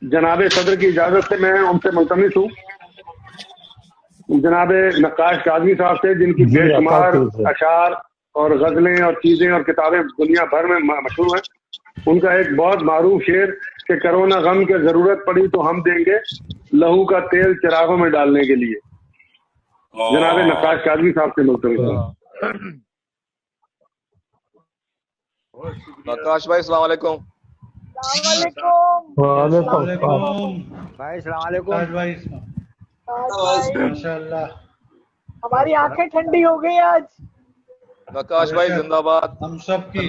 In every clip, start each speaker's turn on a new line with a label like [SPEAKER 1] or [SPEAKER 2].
[SPEAKER 1] جناب صدر کی اجازت سے میں ان سے ملتمس ہوں، جناب نقاش کاظمی صاحب سے، جن کی بے شمار اشعار اور غزلیں اور چیزیں اور کتابیں دنیا بھر میں مشہور ہیں، ان کا ایک بہت معروف شعر کہ کرونا غم کے ضرورت پڑی تو ہم دیں گے لہو کا تیل چراغوں میں ڈالنے کے لیے، جناب نقاش کاظمی صاحب سے ملتمس ہوں۔
[SPEAKER 2] نقاش بھائی السلام علیکم۔
[SPEAKER 3] وعلیکم السلام
[SPEAKER 4] بھائی السلام علیکم۔
[SPEAKER 3] ماشاء اللہ،
[SPEAKER 5] ہماری آنکھیں ٹھنڈی ہو گئی آج۔
[SPEAKER 2] نقاش بھائی زندہ باد۔
[SPEAKER 3] ہم سب کی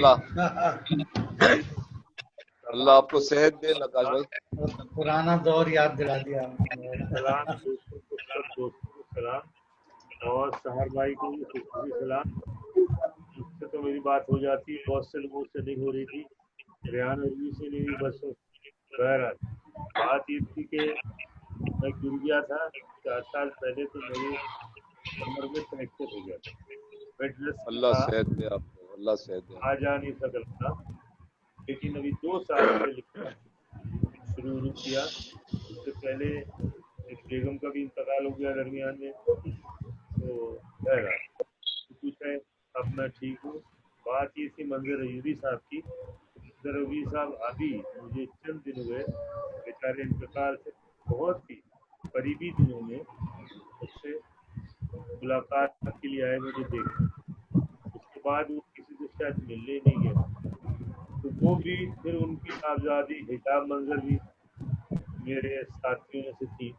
[SPEAKER 2] اللہ آپ کو صحت دے نقاش بھائی۔
[SPEAKER 3] پرانا دور یاد دلا دیا۔
[SPEAKER 6] سلام دوستوں کو، سب دوستوں کو سلام، اور سحر بھائی کو بھی خصوصی سلام۔ مجھ سے تو میری بات ہو جاتی ہے، بہت سے لوگوں سے نہیں ہو رہی تھی، ریحان عربی سے نہیں ہوئی، بس بہرحال بات یہ تھی کہ میں گر گیا تھا 4 سال پہلے، تو میری کمر میں فریکچر ہو گیا تھا، بیڈ ریسٹ
[SPEAKER 2] اللہ
[SPEAKER 6] تھا،
[SPEAKER 2] صحت دے آپ کو، اللہ صحت دے۔
[SPEAKER 6] آ جا نہیں سکتا تھا، لیکن ابھی 2 سال سے لکھنا شروع کیا۔ اس سے پہلے ایک بیگم کا بھی انتقال ہو گیا درمیان میں، تو بہرحال کچھ ہے، اب میں ٹھیک ہوں۔ بات یہ تھی منظر ایوبی صاحب کی۔ منظر ایوبی صاحب ابھی مجھے چند دن ہوئے بیچارے انتقال سے، بہت ہی قریبی دنوں میں اس سے ملاقات کے لیے آئے مجھے دیکھنے، اس کے بعد وہ کسی سے شاید ملنے نہیں گئے، تو وہ بھی پھر ان کی صاحبزادی حجاب منظر بھی میرے ساتھیوں میں سے تھی۔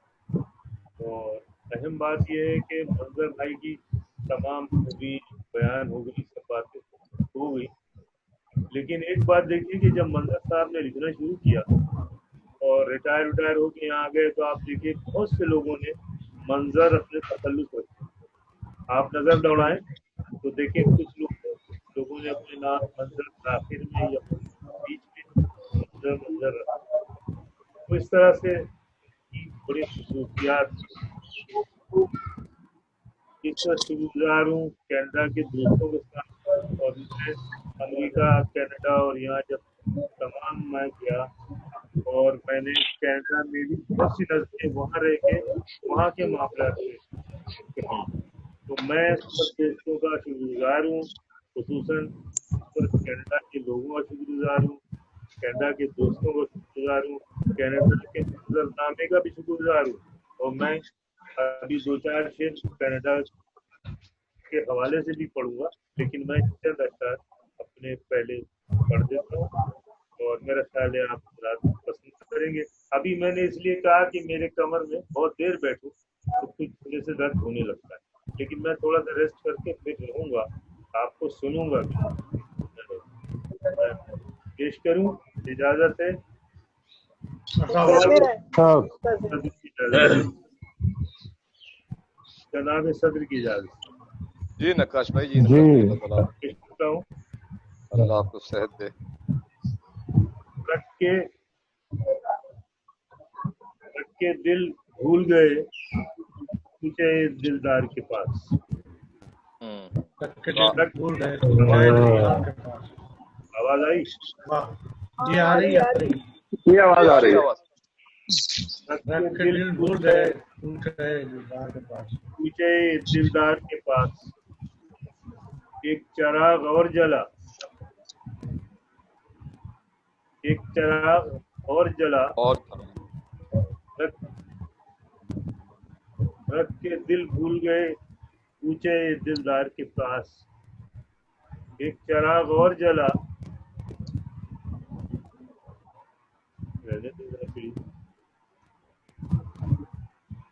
[SPEAKER 6] اور اہم بات یہ ہے کہ منظر بھائی کی تمام خوبی بیان ہو گئی، سب باتیں ہو گئی، لیکن ایک بات دیکھیے کہ جب منظر صاحب نے لکھنا شروع کیا اور ریٹائر ہو کے یہاں آ گئے، تو آپ دیکھیے بہت سے لوگوں نے منظر اپنے تخلص رکھے۔ آپ نظر دوڑائیں تو دیکھیں کچھ لوگوں نے اپنے نام منظر آخر میں یا بیچ میں منظر رکھا، تو اس طرح سے بڑی خصوصیات۔ اس کا شکر گزار ہوں کینیڈا کے دوستوں کے ساتھ، اور میں امریکہ، کینیڈا اور یہاں جب تمام میں گیا، اور میں نے کینیڈا میں بھی بہت سی نظریں وہاں رہ کے وہاں کے معاملات سے کہیں، تو میں سب دوستوں کا شکر گزار ہوں، خصوصاً کینیڈا کے لوگوں کا شکر گزار ہوں، کینیڈا کے دوستوں کا شکر گزار ہوں، کینیڈا کے منظرنامے کا بھی شکر گزار ہوں۔ اور میں ابھی 2-4 شعر کینیڈا کے حوالے سے بھی پڑھوں گا، لیکن میں چند اشعار اپنے پہلے پڑھ دیتا ہوں، اور میرا خیال ہے آپ حضرات پسند کریں گے۔ ابھی میں نے اس لیے کہا کہ میرے کمر میں بہت دیر بیٹھوں تو کچھ تھوڑے سے درد ہونے لگتا ہے، لیکن میں تھوڑا سا ریسٹ کر کے پھر رہوں گا، آپ کو سنوں گا بھی۔ میں پیش کروں، اجازت ہے؟ جناب صدر کی اجازت۔
[SPEAKER 2] جی نقاش بھائی، جی
[SPEAKER 3] جی
[SPEAKER 6] پیش کرتا ہوں۔
[SPEAKER 2] اللہ آپ کو صحت دے۔
[SPEAKER 6] رکھ کے دل بھول گئے تجھے دلدار کے پاس، آواز آئی؟
[SPEAKER 3] جی آ رہی ہے،
[SPEAKER 1] یہ آواز آ رہی ہے۔
[SPEAKER 6] رکھ کے دل بھول گئے تجھے دلدار کے پاس، ایک چراغ اور جلا، ایک چراغ اور جلا،
[SPEAKER 2] اور
[SPEAKER 6] رکھ کے دل بھول گئے پوچھے دلدار کے پاس، ایک چراغ اور جلا،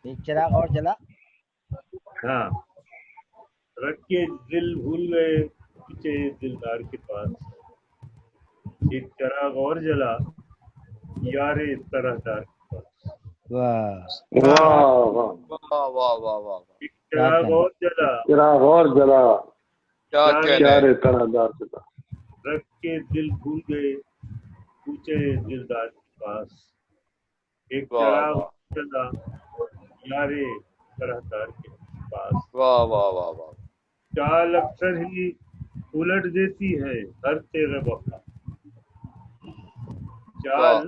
[SPEAKER 4] ایک چراغ اور جلا،
[SPEAKER 6] ہاں، رکھ کے دل بھول گئے پوچھے دلدار کے پاس، ایک چراغ اور جلا یار طرح دار کے پاس،
[SPEAKER 4] واہ
[SPEAKER 1] واہ واہ،
[SPEAKER 2] واہ واہ واہ واہ،
[SPEAKER 6] ایک چراغ اور جلا
[SPEAKER 1] چراغ اور جلا
[SPEAKER 2] کیا کہنے۔
[SPEAKER 1] پیارے طرح دار کے پاس،
[SPEAKER 6] رکھ کے دل بھول گئے پوچھے دلدار کے پاس، ایک چراغ اور جلا یار طرح دار کے پاس،
[SPEAKER 2] واہ واہ واہ واہ،
[SPEAKER 6] چال اکثر ہی الٹ دیتی ہے ہر تیغ وفا، چال